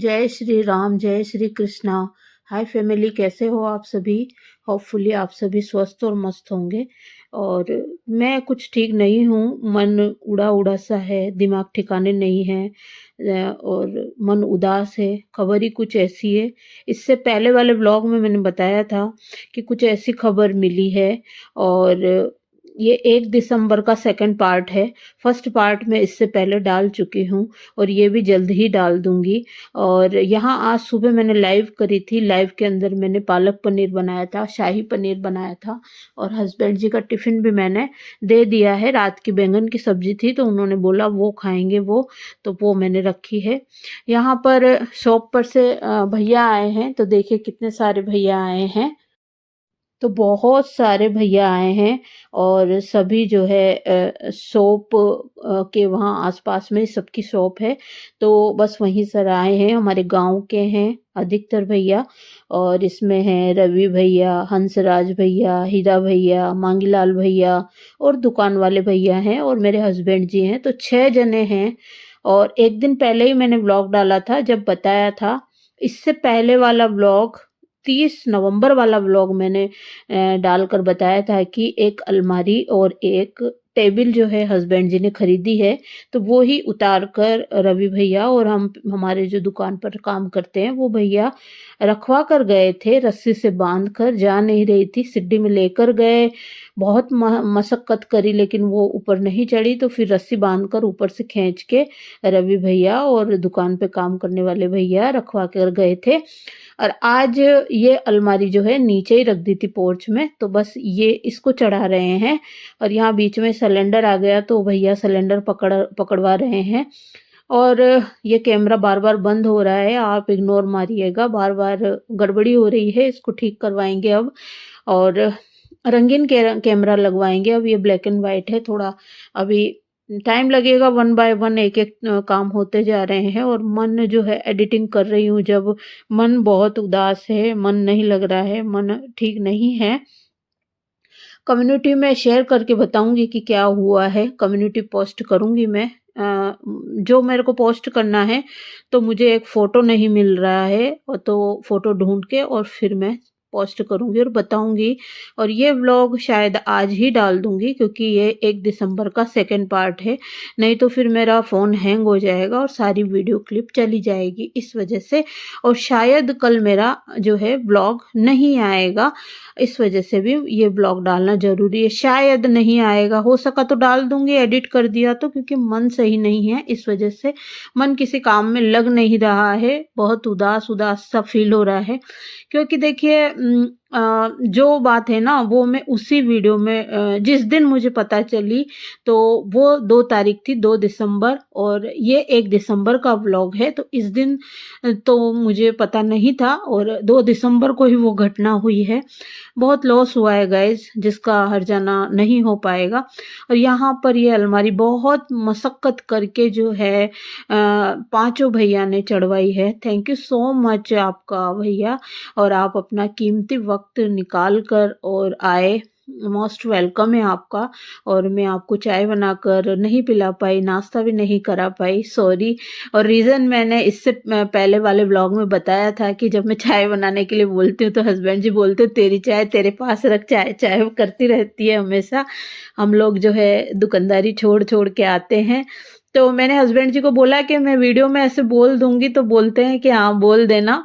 जय श्री राम, जय श्री कृष्णा। हाय फैमिली, कैसे हो आप सभी? होपफुली आप सभी स्वस्थ और मस्त होंगे। और मैं कुछ ठीक नहीं हूँ, मन उड़ा उड़ा सा है, दिमाग ठिकाने नहीं है। और मन उदास है। खबर ही कुछ ऐसी है। इससे पहले वाले ब्लॉग में मैंने बताया था कि कुछ ऐसी खबर मिली है। और ये 1 दिसंबर का सेकंड पार्ट है। फर्स्ट पार्ट में इससे पहले डाल चुकी हूँ और ये भी जल्द ही डाल दूंगी। और यहाँ आज सुबह मैंने लाइव करी थी। लाइव के अंदर मैंने पालक पनीर बनाया था, शाही पनीर बनाया था। और हस्बैंड जी का टिफ़िन भी मैंने दे दिया है। रात की बैंगन की सब्जी थी तो उन्होंने बोला वो खाएंगे वो, तो वो मैंने रखी है। यहाँ पर शॉप पर से भैया आए हैं, तो देखिए कितने सारे भैया आए हैं। तो बहुत सारे भैया आए हैं और सभी जो है शॉप के वहाँ आसपास में सबकी शॉप है। तो बस वहीं सर आए हैं, हमारे गांव के हैं अधिकतर भैया। और इसमें हैं रवि भैया, हंसराज भैया, हीरा भैया, मांगीलाल भैया और दुकान वाले भैया हैं और मेरे हस्बैंड जी हैं। तो 6 जने हैं। और एक दिन पहले ही मैंने ब्लॉग डाला था जब बताया था। इससे पहले वाला ब्लॉग 30 नवंबर वाला व्लॉग मैंने डालकर बताया था कि एक अलमारी और एक टेबल जो है हस्बैंड जी ने खरीदी है। तो वो ही उतार कर रवि भैया और हमारे जो दुकान पर काम करते हैं वो भैया रखवा कर गए थे। रस्सी से बांध कर, जा नहीं रही थी, सिड्डी में लेकर गए। बहुत मशक्कत करी लेकिन वो ऊपर नहीं चढ़ी। तो फिर रस्सी बांध कर ऊपर से खींच के रवि भैया और दुकान पे काम करने वाले भैया रखवा कर गए थे। और आज ये अलमारी जो है नीचे ही रख दी थी पोर्च में, तो बस ये इसको चढ़ा रहे हैं। और यहाँ बीच में सिलेंडर आ गया तो भैया सिलेंडर पकड़वा रहे हैं। और ये कैमरा बार बार बंद हो रहा है, आप इग्नोर मारिएगा, बार बार गड़बड़ी हो रही है, इसको ठीक करवाएंगे अब। और रंगीन कैमरा लगवाएंगे। अब ये ब्लैक एंड वाइट है, थोड़ा अभी टाइम लगेगा। 1 बाय 1 एक एक काम होते जा रहे हैं। और मन जो है एडिटिंग कर रही हूँ जब, मन बहुत उदास है, मन नहीं लग रहा है, मन ठीक नहीं है। कम्युनिटी में शेयर करके बताऊंगी कि क्या हुआ है, कम्युनिटी पोस्ट करूंगी मैं। जो मेरे को पोस्ट करना है तो मुझे एक फ़ोटो नहीं मिल रहा है, और तो फ़ोटो ढूंढ के और फिर मैं पोस्ट करूंगी और बताऊंगी। और ये व्लॉग शायद आज ही डाल दूंगी क्योंकि ये 1 दिसंबर का सेकंड पार्ट है। नहीं तो फिर मेरा फ़ोन हैंग हो जाएगा और सारी वीडियो क्लिप चली जाएगी इस वजह से। और शायद कल मेरा जो है व्लॉग नहीं आएगा, इस वजह से भी ये ब्लॉग डालना ज़रूरी है। शायद नहीं आएगा, हो सका तो डाल दूँगी एडिट कर दिया तो, क्योंकि मन सही नहीं है इस वजह से। मन किसी काम में लग नहीं रहा है, बहुत उदास-उदास सा फ़ील हो रहा है। क्योंकि देखिए जो बात है ना वो मैं उसी वीडियो में जिस दिन मुझे पता चली तो वो 2 तारीख थी, 2 दिसंबर, और ये 1 दिसंबर का व्लॉग है। तो इस दिन तो मुझे पता नहीं था और 2 दिसंबर को ही वो घटना हुई है। बहुत लॉस हुआ है गाइस, जिसका हर्जाना नहीं हो पाएगा। और यहाँ पर ये अलमारी बहुत मशक्कत करके जो है पांचों भैया ने चढ़वाई है। थैंक यू सो मच आपका भैया। और आप अपना कीमती वक्त निकाल कर और आए, मोस्ट वेलकम है आपका। और मैं आपको चाय बनाकर नहीं पिला पाई, नाश्ता भी नहीं करा पाई, सॉरी। और रीज़न मैंने इससे पहले वाले व्लॉग में बताया था कि जब मैं चाय बनाने के लिए बोलती हूँ तो हस्बैंड जी बोलते तेरी चाय तेरे पास रख, चाय चाय करती रहती है हमेशा। हम लोग जो है दुकानदारी छोड़ छोड़ के आते हैं। तो मैंने हस्बैंड जी को बोला कि मैं वीडियो में ऐसे बोल दूंगी, तो बोलते हैं कि हाँ बोल देना,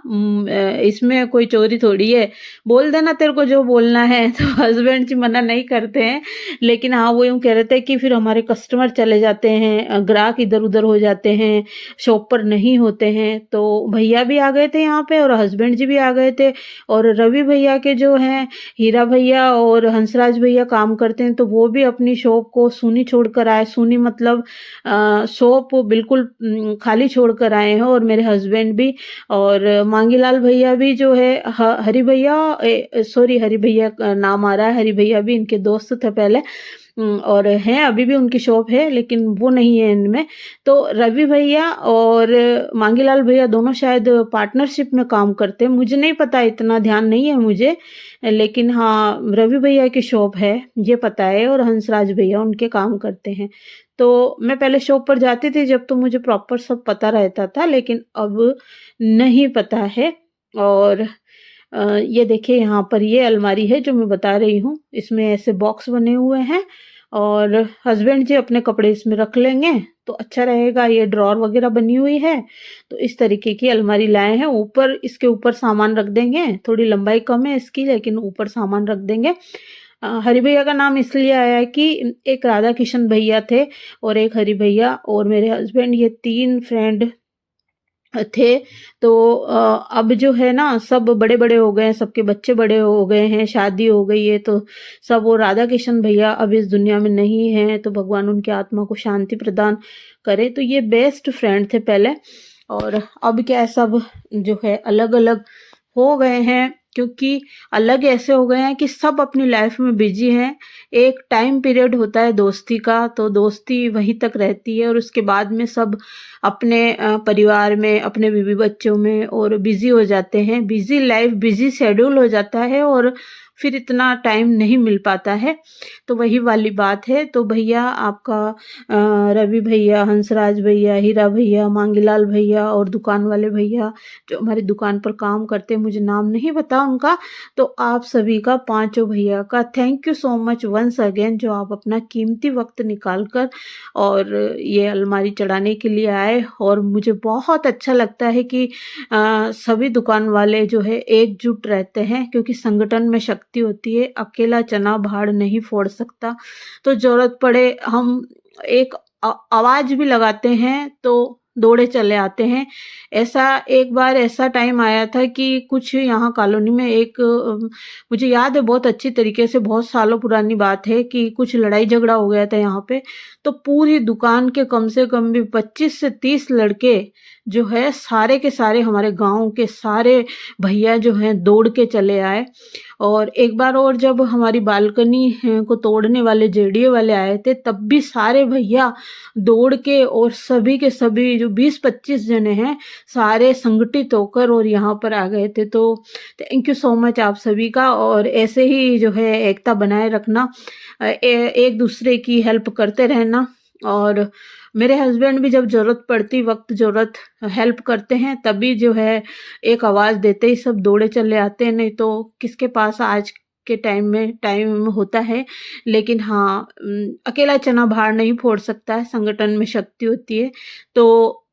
इसमें कोई चोरी थोड़ी है, बोल देना तेरे को जो बोलना है। तो हस्बैंड जी मना नहीं करते हैं। लेकिन हाँ वो यूँ कह रहे थे कि फिर हमारे कस्टमर चले जाते हैं, ग्राहक इधर उधर हो जाते हैं, शॉप पर नहीं होते हैं। तो भैया भी आ गए थे यहाँ पे और हस्बैंड जी भी आ गए थे। और रवि भैया के जो हैं, हीरा भैया और हंसराज भैया काम करते हैं, तो वो भी अपनी शॉप को सूनी छोड़ कर आए। सूनी मतलब शॉप बिल्कुल खाली छोड़ कर आए हैं। और मेरे हस्बैंड भी और मांगीलाल भैया भी जो है, हरी भैया, सॉरी हरी भैया का नाम आ रहा है, हरी भैया भी इनके दोस्त थे पहले। और हैं, अभी भी उनकी शॉप है लेकिन वो नहीं है इनमें। तो रवि भैया और मांगीलाल भैया दोनों शायद पार्टनरशिप में काम करते हैं, मुझे नहीं पता, इतना ध्यान नहीं है मुझे। लेकिन हाँ, रवि भैया की शॉप है ये पता है, और हंसराज भैया उनके काम करते हैं। तो मैं पहले शॉप पर जाती थी जब, तो मुझे प्रॉपर सब पता रहता था, लेकिन अब नहीं पता है। और ये देखिए यहाँ पर ये अलमारी है जो मैं बता रही हूँ, इसमें ऐसे बॉक्स बने हुए हैं और हस्बैंड जी अपने कपड़े इसमें रख लेंगे तो अच्छा रहेगा। ये ड्रॉर वगैरह बनी हुई है, तो इस तरीके की अलमारी लाए हैं। ऊपर इसके ऊपर सामान रख देंगे, थोड़ी लंबाई कम है इसकी लेकिन ऊपर सामान रख देंगे। हरि भैया का नाम इसलिए आया है कि एक राधा किशन भैया थे और एक हरि भैया और मेरे हस्बैंड, ये 3 फ्रेंड थे। तो अब जो है ना सब बड़े-बड़े हो गए हैं, सबके बच्चे बड़े हो गए हैं, शादी हो गई है, तो सब वो राधा किशन भैया अब इस दुनिया में नहीं हैं, तो भगवान उनकी आत्मा को शांति प्रदान करे। तो ये बेस्ट फ्रेंड थे पहले, और अब क्या है सब जो है अलग-अलग हो गए हैं, क्योंकि अलग ऐसे हो गए हैं कि सब अपनी लाइफ में बिजी हैं। एक टाइम पीरियड होता है दोस्ती का, तो दोस्ती वहीं तक रहती है और उसके बाद में सब अपने परिवार में, अपने बीवी बच्चों में और बिजी हो जाते हैं। बिजी लाइफ, बिजी शेड्यूल हो जाता है और फिर इतना टाइम नहीं मिल पाता है। तो वही वाली बात है। तो भैया आपका रवि भैया, हंसराज भैया, हीरा भैया, मांगीलाल भैया और दुकान वाले भैया जो हमारी दुकान पर काम करते हैं, मुझे नाम नहीं पता उनका, तो आप सभी का, पांचों भैया का thank you so much once again, जो आप अपना कीमती वक्त निकाल कर और ये अलमारी चढ़ाने के लिए आए। और मुझे बहुत अच्छा लगता है कि सभी दुकान वाले जो है एकजुट रहते हैं, क्योंकि संगठन में शक्ति होती है, अकेला चना भाड़ नहीं फोड़ सकता। तो जरूरत पड़े हम एक आवाज भी लगाते हैं तो दौड़े चले आते हैं। ऐसा एक बार ऐसा टाइम आया था कि कुछ यहाँ कॉलोनी में एक मुझे याद है बहुत अच्छी तरीके से, बहुत सालों पुरानी बात है, कि कुछ लड़ाई झगड़ा हो गया था यहाँ पे। तो पूरी दुकान के कम से कम भी 25 से 30 लड़के जो है, सारे के सारे हमारे गांव के सारे भैया जो हैं दौड़ के चले आए। और एक बार और जब हमारी बालकनी को तोड़ने वाले जेडीए वाले आए थे, तब भी सारे भैया दौड़ के और सभी के सभी जो 20-25 जने हैं सारे संगठित होकर और यहाँ पर आ गए थे। तो थैंक यू सो मच आप सभी का, और ऐसे ही जो है एकता बनाए रखना, एक दूसरे की हेल्प करते रहना। और मेरे हस्बैंड भी जब ज़रूरत पड़ती, वक्त ज़रूरत हेल्प करते हैं, तभी जो है एक आवाज़ देते ही सब दौड़े चले आते हैं, नहीं तो किसके पास आज के टाइम में टाइम होता है। लेकिन हाँ, अकेला चना भाड़ नहीं फोड़ सकता है, संगठन में शक्ति होती है। तो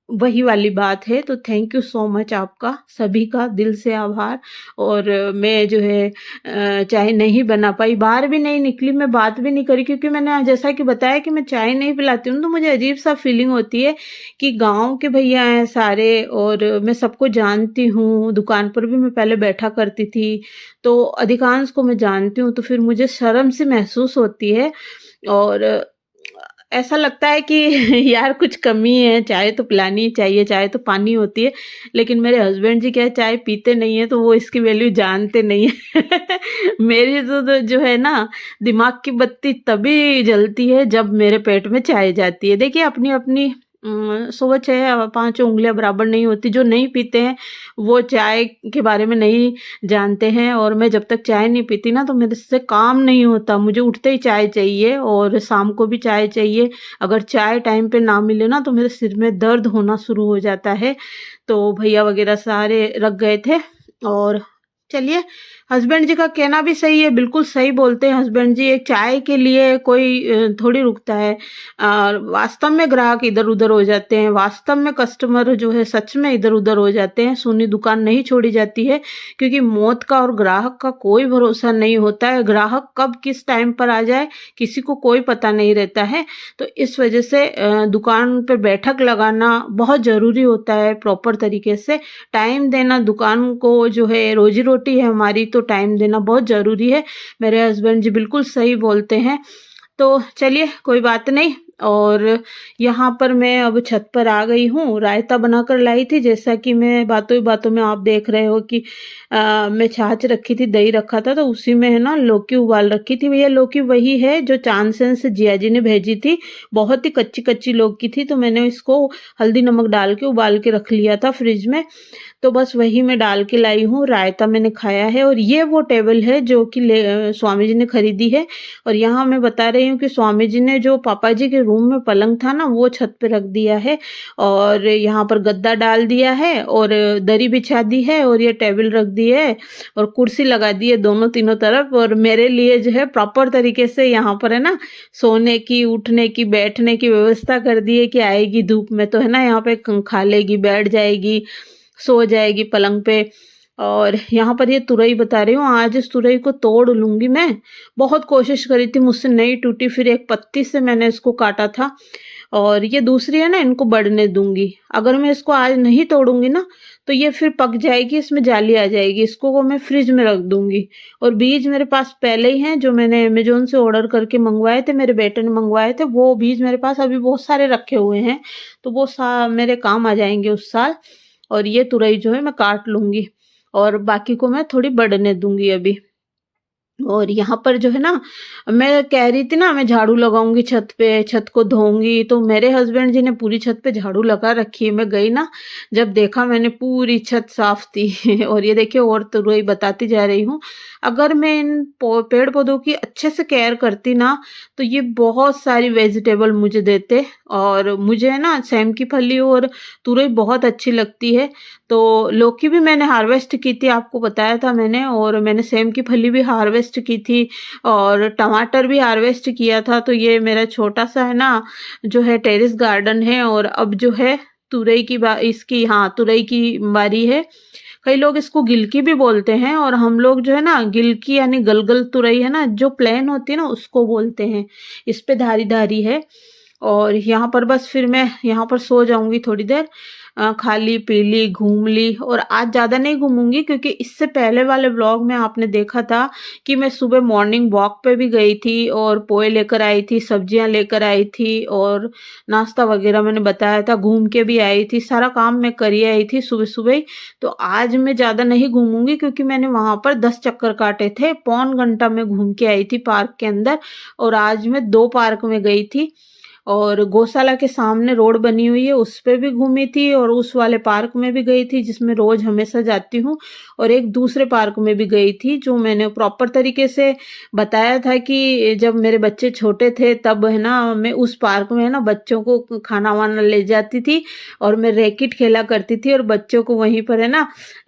वही वाली बात है। तो थैंक यू सो मच आपका सभी का, दिल से आभार। और मैं जो है चाय नहीं बना पाई, बाहर भी नहीं निकली, मैं बात भी नहीं करी, क्योंकि मैंने जैसा कि बताया कि मैं चाय नहीं पिलाती हूँ, तो मुझे अजीब सा फीलिंग होती है कि गांव के भैया हैं सारे और मैं सबको जानती हूँ, दुकान पर भी मैं पहले बैठा करती थी, तो अधिकांश को मैं जानती हूँ, तो फिर मुझे शर्म सी महसूस होती है। और ऐसा लगता है कि यार कुछ कमी है, चाय तो पिलानी चाहिए, चाय तो पानी होती है। लेकिन मेरे हस्बैंड जी क्या चाय पीते नहीं है, तो वो इसकी वैल्यू जानते नहीं है। मेरी तो जो है ना, दिमाग की बत्ती तभी जलती है जब मेरे पेट में चाय जाती है। देखिए अपनी अपनी सोच है, पांचों उंगलियां बराबर नहीं होती। जो नहीं पीते हैं वो चाय के बारे में नहीं जानते हैं, और मैं जब तक चाय नहीं पीती ना, तो मेरे से काम नहीं होता, मुझे उठते ही चाय चाहिए और शाम को भी चाय चाहिए। अगर चाय टाइम पे ना मिले ना, तो मेरे सिर में दर्द होना शुरू हो जाता है। तो भैया वगैरह सारे रख गए थे। और चलिए, हस्बैंड जी का कहना भी सही है, बिल्कुल सही बोलते हैं हस्बैंड जी, एक चाय के लिए कोई थोड़ी रुकता है। वास्तव में ग्राहक इधर उधर हो जाते हैं, वास्तव में कस्टमर जो है सच में इधर उधर हो जाते हैं। सुनी दुकान नहीं छोड़ी जाती है, क्योंकि मौत का और ग्राहक का कोई भरोसा नहीं होता है। ग्राहक कब किस टाइम पर आ जाए किसी को कोई पता नहीं रहता है। तो इस वजह से दुकान पर बैठक लगाना बहुत ज़रूरी होता है, प्रॉपर तरीके से टाइम देना। दुकान को जो है रोजी रोटी है हमारी, तो टाइम देना बहुत ज़रूरी है। मेरे हस्बैंड जी बिल्कुल सही बोलते हैं। तो चलिए कोई बात नहीं, और यहाँ पर मैं अब छत पर आ गई हूँ। रायता बनाकर लाई थी, जैसा कि मैं बातों ही बातों में आप देख रहे हो कि मैं छाछ रखी थी, दही रखा था, तो उसी में है ना लौकी उबाल रखी थी। भैया लौकी वही है जो चांदसन से जिया जी ने भेजी थी। बहुत ही कच्ची कच्ची लौकी थी, तो मैंने इसको हल्दी नमक डाल के उबाल के रख लिया था फ्रिज में। तो बस वही मैं डाल के लाई हूँ। रायता मैंने खाया है। और ये वो टेबल है जो कि स्वामी जी ने खरीदी है। और यहाँ मैं बता रही हूँ कि स्वामी जी ने जो पापा जी के रूम में पलंग था ना, वो छत पे रख दिया है और यहाँ पर गद्दा डाल दिया है और दरी बिछा दी है और ये टेबल रख दी है और कुर्सी लगा दी है दोनों तीनों तरफ। और मेरे लिए जो है प्रॉपर तरीके से यहाँ पर है ना सोने की, उठने की, बैठने की व्यवस्था कर दी है कि आएगी धूप में तो है ना यहाँ पे खा लेगी, बैठ जाएगी, सो जाएगी पलंग पे। और यहाँ पर ये तुरई बता रही हूँ, आज इस तुरई को तोड़ लूंगी मैं। बहुत कोशिश करी थी, मुझसे नहीं टूटी, फिर एक पत्ती से मैंने इसको काटा था। और ये दूसरी है ना, इनको बढ़ने दूंगी। अगर मैं इसको आज नहीं तोड़ूंगी ना तो ये फिर पक जाएगी, इसमें जाली आ जाएगी। इसको वो मैं फ्रिज में रख दूंगी। और बीज मेरे पास पहले ही हैं, जो मैंने अमेजोन से ऑर्डर करके मंगवाए थे, मेरे बेटे ने मंगवाए थे। वो बीज मेरे पास अभी बहुत सारे रखे हुए हैं, तो वो मेरे काम आ जाएंगे उस साल। और ये तुरई जो है मैं काट लूंगी और बाकी को मैं थोड़ी बढ़ने दूंगी अभी। और यहाँ पर जो है ना, मैं कह रही थी ना मैं झाड़ू लगाऊंगी छत पे, छत को धोऊंगी, तो मेरे हस्बैंड जी ने पूरी छत पे झाड़ू लगा रखी है। मैं गई ना, जब देखा मैंने पूरी छत साफ थी। और ये देखिए, और तो वही बताती जा रही हूँ, अगर मैं इन पेड़ पौधों की अच्छे से केयर करती ना तो ये बहुत सारी वेजिटेबल मुझे देते। और मुझे है ना सेम की फली और तुरई बहुत अच्छी लगती है। तो लौकी भी मैंने हार्वेस्ट की थी, आपको बताया था मैंने, और मैंने सेम की फली भी हार्वेस्ट की थी और टमाटर भी हार्वेस्ट किया था। तो ये मेरा छोटा सा है ना जो है टेरेस गार्डन है। और अब जो है तुरई की इसकी, हाँ, तुरई की बारी है। कई लोग इसको गिलकी भी बोलते हैं और हम लोग जो है ना गिलकी यानी गलगल तुरई है ना जो प्लेन होती है ना उसको बोलते हैं। इस पे धारी धारी है। और यहाँ पर बस फिर मैं यहाँ पर सो जाऊंगी थोड़ी देर। खाली पी ली, घूम ली। और आज ज़्यादा नहीं घूमूंगी क्योंकि इससे पहले वाले व्लॉग में आपने देखा था कि मैं सुबह मॉर्निंग वॉक पे भी गई थी और पोहे लेकर आई थी, सब्जियां लेकर आई थी और नाश्ता वगैरह मैंने बताया था, घूम के भी आई थी, सारा काम मैं करी आई थी सुबह सुबह ही। तो आज मैं ज़्यादा नहीं घूमूंगी क्योंकि मैंने वहां पर 10 चक्कर काटे थे, पौन घंटा में घूम के आई थी पार्क के अंदर। और आज मैं 2 पार्क में गई थी और गौशाला के सामने रोड बनी हुई है उस पे भी घूमी थी और उस वाले पार्क में भी गई थी जिसमें रोज हमेशा जाती हूँ। और एक दूसरे पार्क में भी गई थी जो मैंने प्रॉपर तरीके से बताया था कि जब मेरे बच्चे छोटे थे तब है ना मैं उस पार्क में है ना बच्चों को खाना वाना ले जाती थी और मैं रैकेट खेला करती थी और बच्चों को वहीं पर है ना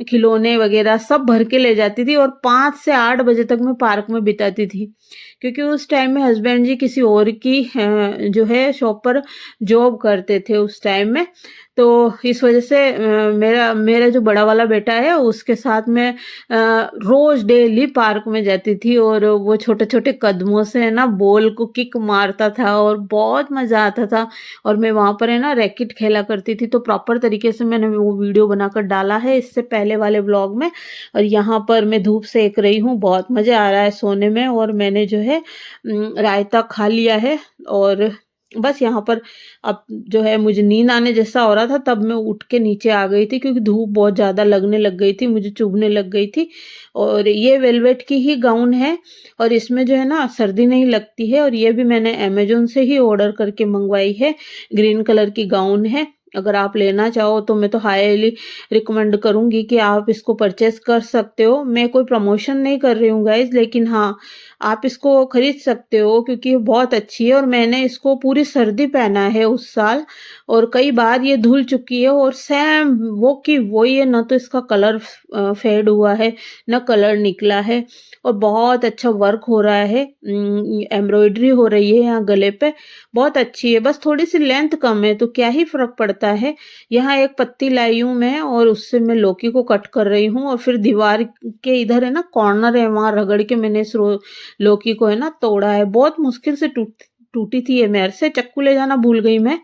खिलौने वगैरह सब भर के ले जाती थी और 5 से 8 बजे तक मैं पार्क में बिताती थी। क्योंकि उस टाइम में हस्बैंड जी किसी और की जो है शॉप पर जॉब करते थे उस टाइम में। तो इस वजह से मेरा मेरा जो बड़ा वाला बेटा है उसके साथ में रोज डेली पार्क में जाती थी और वो छोटे छोटे कदमों से है ना बॉल को किक मारता था और बहुत मजा आता था। और मैं वहां पर है ना रैकेट खेला करती थी। तो प्रॉपर तरीके से मैंने वो वीडियो बनाकर डाला है इससे पहले वाले व्लॉग में। और यहाँ पर मैं धूप सेक रही हूँ, बहुत मजा आ रहा है सोने में। और मैंने जो है रायता खा लिया है और बस यहाँ पर अब जो है मुझे नींद आने जैसा हो रहा था तब मैं उठ के नीचे आ गई थी क्योंकि धूप बहुत ज़्यादा लगने लग गई थी, मुझे चुभने लग गई थी। और ये वेलवेट की ही गाउन है और इसमें जो है ना सर्दी नहीं लगती है। और ये भी मैंने अमेजोन से ही ऑर्डर करके मंगवाई है, ग्रीन कलर की गाउन है। अगर आप लेना चाहो तो मैं तो हाईली रिकमेंड करूंगी कि आप इसको परचेस कर सकते हो। मैं कोई प्रमोशन नहीं कर रही हूँ गाइज, लेकिन हाँ आप इसको खरीद सकते हो क्योंकि ये बहुत अच्छी है। और मैंने इसको पूरी सर्दी पहना है उस साल और कई बार ये धुल चुकी है और सेम वो की वही है, ना तो इसका कलर फेड हुआ है ना कलर निकला है। और बहुत अच्छा वर्क हो रहा है, एम्ब्रॉयडरी हो रही है यहाँ गले पे, बहुत अच्छी है। बस थोड़ी सी लेंथ कम है तो क्या ही फर्क पड़ता है। यहाँ एक पत्ती लाई हूँ मैं और उससे मैं लौकी को कट कर रही हूँ और फिर दीवार के इधर है ना कॉर्नर है, वहां रगड़ के मैंने इस लौकी को है ना तोड़ा है। बहुत मुश्किल से टूटी थी ये मेरे से, चक्कू ले जाना भूल गई मैं।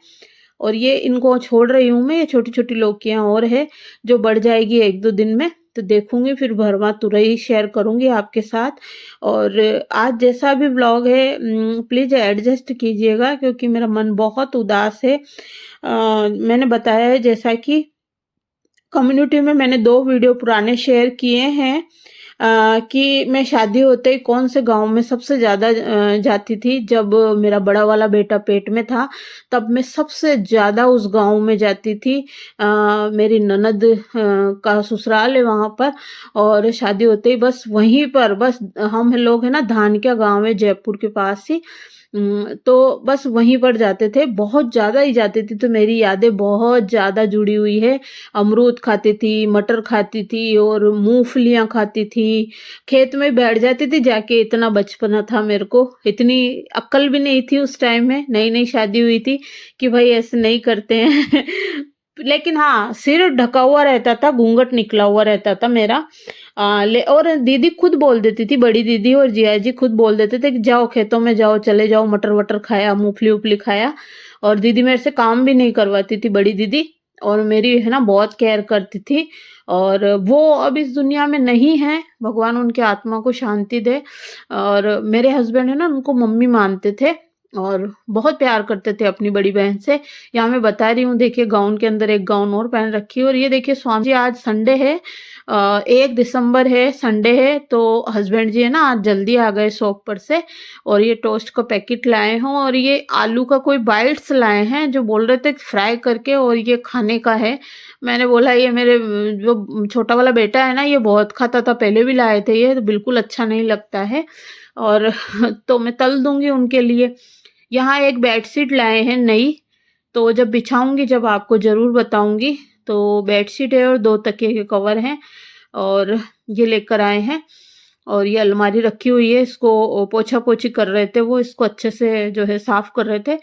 और ये इनको छोड़ रही हूँ मैं, ये छोटी छोटी लौकियां और है जो बढ़ जाएगी 1-2 दिन में। तो देखूँगी फिर भरवां तुरई शेयर करूँगी आपके साथ। और आज जैसा भी व्लॉग है प्लीज़ एडजस्ट कीजिएगा क्योंकि मेरा मन बहुत उदास है। मैंने बताया है जैसा कि कम्युनिटी में मैंने 2 वीडियो पुराने शेयर किए हैं कि मैं शादी होते ही कौन से गाँव में सबसे ज़्यादा जाती थी। जब मेरा बड़ा वाला बेटा पेट में था, तब मैं सबसे ज़्यादा उस गाँव में जाती थी। मेरी ननद का ससुराल है वहाँ पर, और शादी होते ही बस वहीं पर, बस हम लोग है ना धानक्या गाँव है जयपुर के पास ही। तो बस वहीं पर जाते थे, बहुत ज़्यादा ही जाती थी, तो मेरी यादें बहुत ज़्यादा जुड़ी हुई है। अमरूद खाती थी, मटर खाती थी और मूँगफलियाँ खाती थी। खेत में बैठ जाती थी जाके, इतना बचपना था मेरे को। इतनी अक्ल भी नहीं थी उस टाइम में, नई-नई शादी हुई थी कि भाई ऐसे नहीं करते हैं। लेकिन हाँ, सिर ढका हुआ रहता था, घूंघट निकला हुआ रहता था मेरा। और दीदी खुद बोल देती थी, बड़ी दीदी और जिया जी खुद बोल देते थे कि जाओ खेतों में जाओ, चले जाओ, मटर-वटर खाया, मूँगफली-वूँगफली खाया। और दीदी मेरे से काम भी नहीं करवाती थी, बड़ी दीदी। और मेरी है ना बहुत केयर करती थी। और वो अब इस दुनिया में नहीं है, भगवान उनकी आत्मा को शांति दे। और मेरे हस्बैंड है ना, उनको मम्मी मानते थे और बहुत प्यार करते थे अपनी बड़ी बहन से। यहाँ मैं बता रही हूँ, देखिए गाउन के अंदर एक गाउन और पहन रखी है। और ये देखिए स्वामी जी, आज संडे है, 1 दिसंबर है, संडे है, तो हस्बैंड जी है ना आज जल्दी आ गए शॉप पर से। और ये टोस्ट का पैकेट लाए हैं और ये आलू का कोई बाइट्स लाए हैं, जो बोल रहे थे फ्राई करके और ये खाने का है। मैंने बोला ये मेरे जो छोटा वाला बेटा है ना, ये बहुत खाता था, पहले भी लाए थे ये, तो बिल्कुल अच्छा नहीं लगता है। और तो मैं तल दूंगी उनके लिए। यहाँ एक बेडशीट लाए हैं नई, तो जब बिछाऊंगी जब आपको ज़रूर बताऊंगी। तो बेडशीट है और 2 तकिए के कवर हैं और ये लेकर आए हैं। और ये अलमारी रखी हुई है, इसको पोछा-पोछी कर रहे थे वो, इसको अच्छे से जो है साफ़ कर रहे थे,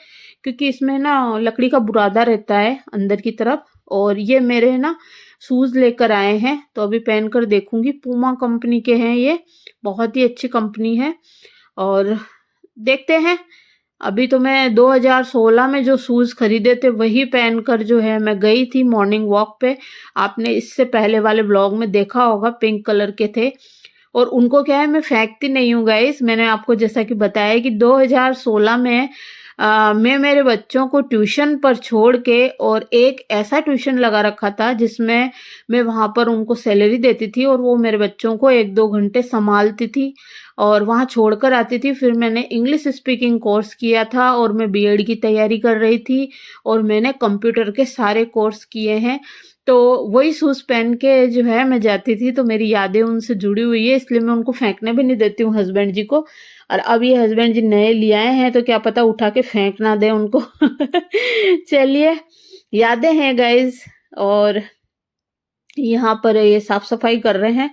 क्योंकि इसमें ना लकड़ी का बुरादा रहता है अंदर की तरफ। और ये मेरे ना शूज़ लेकर आए हैं, तो अभी पहन कर देखूँगी। पूमा कंपनी के हैं ये, बहुत ही अच्छी कंपनी है। और देखते हैं, अभी तो मैं 2016 में जो शूज़ खरीदे थे वही पहनकर जो है मैं गई थी मॉर्निंग वॉक पे। आपने इससे पहले वाले व्लॉग में देखा होगा, पिंक कलर के थे। और उनको क्या है, मैं फेंकती नहीं हूँ गाइस। मैंने आपको जैसा कि बताया कि 2016 में मैं मेरे बच्चों को ट्यूशन पर छोड़ के और एक ऐसा ट्यूशन लगा रखा था जिसमें मैं वहाँ पर उनको सैलरी देती थी और वो मेरे बच्चों को 1-2 घंटे संभालती थी और वहाँ छोड़कर आती थी। फिर मैंने इंग्लिश स्पीकिंग कोर्स किया था और मैं बीएड की तैयारी कर रही थी और मैंने कंप्यूटर के सारे कोर्स किए हैं। तो वही शूज़ पहन के जो है मैं जाती थी, तो मेरी यादें उनसे जुड़ी हुई है, इसलिए मैं उनको फेंकने भी नहीं देती हूँ हस्बैंड जी को। और अब ये हस्बैंड जी नए ले आए हैं, तो क्या पता उठा के फेंक ना दें उनको। चलिए, यादें हैं गाइज़। और यहाँ पर ये साफ-सफाई कर रहे हैं।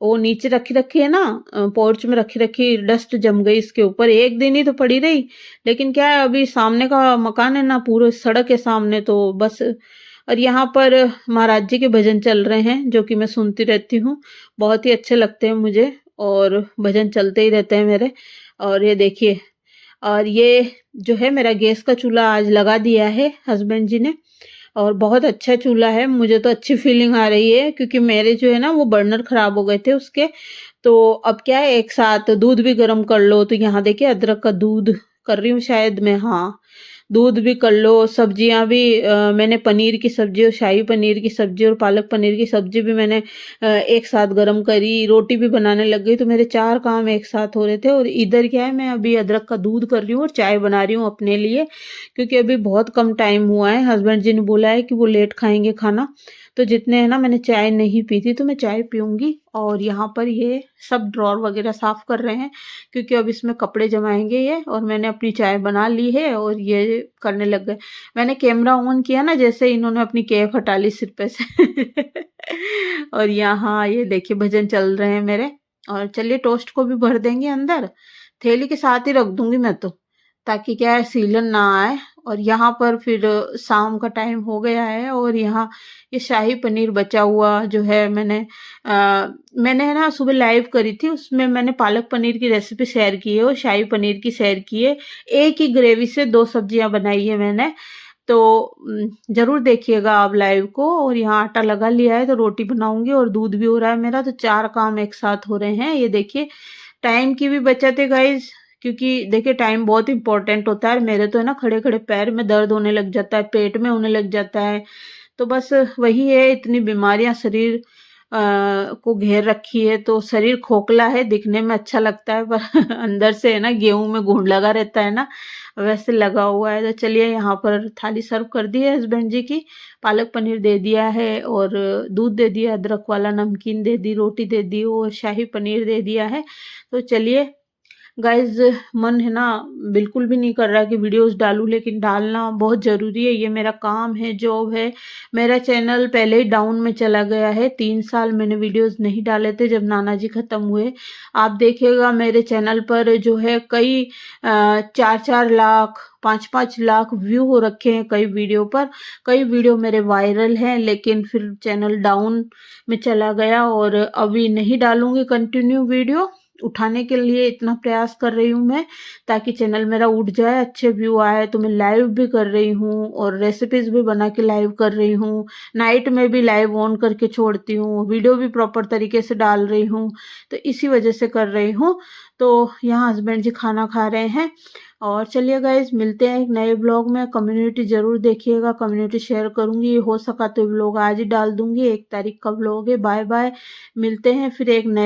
वो नीचे रखी है ना, पोर्च में रखी डस्ट जम गई इसके ऊपर। 1 दिन ही तो पड़ी रही, लेकिन क्या है अभी सामने का मकान है ना, पूरे सड़क है सामने, तो बस। और यहाँ पर महाराज जी के भजन चल रहे हैं, जो कि मैं सुनती रहती हूँ, बहुत ही अच्छे लगते हैं मुझे और भजन चलते ही रहते हैं मेरे। और ये देखिए, और ये जो है मेरा गैस का चूल्हा आज लगा दिया है हस्बैंड जी ने, और बहुत अच्छा चूल्हा है। मुझे तो अच्छी फीलिंग आ रही है, क्योंकि मेरे जो है ना वो बर्नर खराब हो गए थे उसके। तो अब क्या है, एक साथ दूध भी गर्म कर लो, तो यहाँ देखिए अदरक का दूध कर रही हूँ शायद मैं, हाँ, दूध भी कर लो। सब्जियां भी मैंने पनीर की सब्जी और शाही पनीर की सब्जी और पालक पनीर की सब्जी भी मैंने एक साथ गरम करी, रोटी भी बनाने लग गई। तो मेरे 4 काम एक साथ हो रहे थे। और इधर क्या है, मैं अभी अदरक का दूध कर रही हूँ और चाय बना रही हूँ अपने लिए, क्योंकि अभी बहुत कम टाइम हुआ है। हस्बैंड जी ने बोला है कि वो लेट खाएंगे खाना, तो जितने है ना, मैंने चाय नहीं पी थी तो मैं चाय पीऊंगी। और यहाँ पर ये सब ड्रॉर वगैरह साफ कर रहे हैं, क्योंकि अब इसमें कपड़े जमाएंगे ये। और मैंने अपनी चाय बना ली है और ये करने लग गए। मैंने कैमरा ऑन किया ना, जैसे इन्होंने अपनी कैप हटा ली सिर पे से। और यहाँ ये देखिए भजन चल रहे हैं मेरे। और चलिए, टोस्ट को भी भर देंगे अंदर, थैली के साथ ही रख दूंगी मैं तो, ताकि क्या है सीलन ना आए। और यहाँ पर फिर शाम का टाइम हो गया है और यहाँ ये शाही पनीर बचा हुआ जो है, मैंने है ना सुबह लाइव करी थी, उसमें मैंने पालक पनीर की रेसिपी शेयर की है और शाही पनीर की शेयर की है। एक ही ग्रेवी से 2 सब्जियां बनाई है मैंने। तो ज़रूर देखिएगा आप लाइव को। और यहाँ आटा लगा लिया है तो रोटी बनाऊँगी और दूध भी हो रहा है मेरा, तो 4 काम एक साथ हो रहे हैं। ये देखिए टाइम की भी बचत है गाइज़, क्योंकि देखिए टाइम बहुत इम्पोर्टेंट होता है। मेरे तो है ना खड़े-खड़े पैर में दर्द होने लग जाता है, पेट में होने लग जाता है। तो बस वही है, इतनी बीमारियां शरीर को घेर रखी है, तो शरीर खोखला है, दिखने में अच्छा लगता है पर अंदर से है ना गेहूं में घुन लगा रहता है ना, वैसे लगा हुआ है। तो चलिए यहाँ पर थाली सर्व कर दी है हस्बैंड जी की, पालक पनीर दे दिया है और दूध दे दिया, अदरक वाला नमकीन दे दी, रोटी दे दी और शाही पनीर दे दिया है। तो चलिए गाइज, मन है ना बिल्कुल भी नहीं कर रहा कि वीडियोस डालूं, लेकिन डालना बहुत ज़रूरी है। ये मेरा काम है, जॉब है। मेरा चैनल पहले ही डाउन में चला गया है, 3 साल मैंने वीडियोस नहीं डाले थे जब नाना जी ख़त्म हुए। आप देखिएगा मेरे चैनल पर जो है कई 4-4 लाख 5-5 लाख व्यू हो रखे हैं कई वीडियो पर। कई वीडियो मेरे वायरल हैं, लेकिन फिर चैनल डाउन में चला गया और अभी नहीं डालूंगी कंटिन्यू वीडियो। उठाने के लिए इतना प्रयास कर रही हूँ मैं, ताकि चैनल मेरा उठ जाए, अच्छे व्यू आए। तो मैं लाइव भी कर रही हूँ और रेसिपीज भी बना के लाइव कर रही हूँ, नाइट में भी लाइव ऑन करके छोड़ती हूँ, वीडियो भी प्रॉपर तरीके से डाल रही हूँ। तो इसी वजह से कर रही हूँ। तो यहाँ हस्बैंड जी खाना खा रहे हैं। और चलिए गाइज, मिलते हैं एक नए ब्लॉग में। कम्युनिटी जरूर देखिएगा, कम्युनिटी शेयर करूंगी, हो सका तो ब्लॉग आज ही डाल दूंगी। 1 तारीख का ब्लॉग है। बाय बाय, मिलते हैं फिर एक नए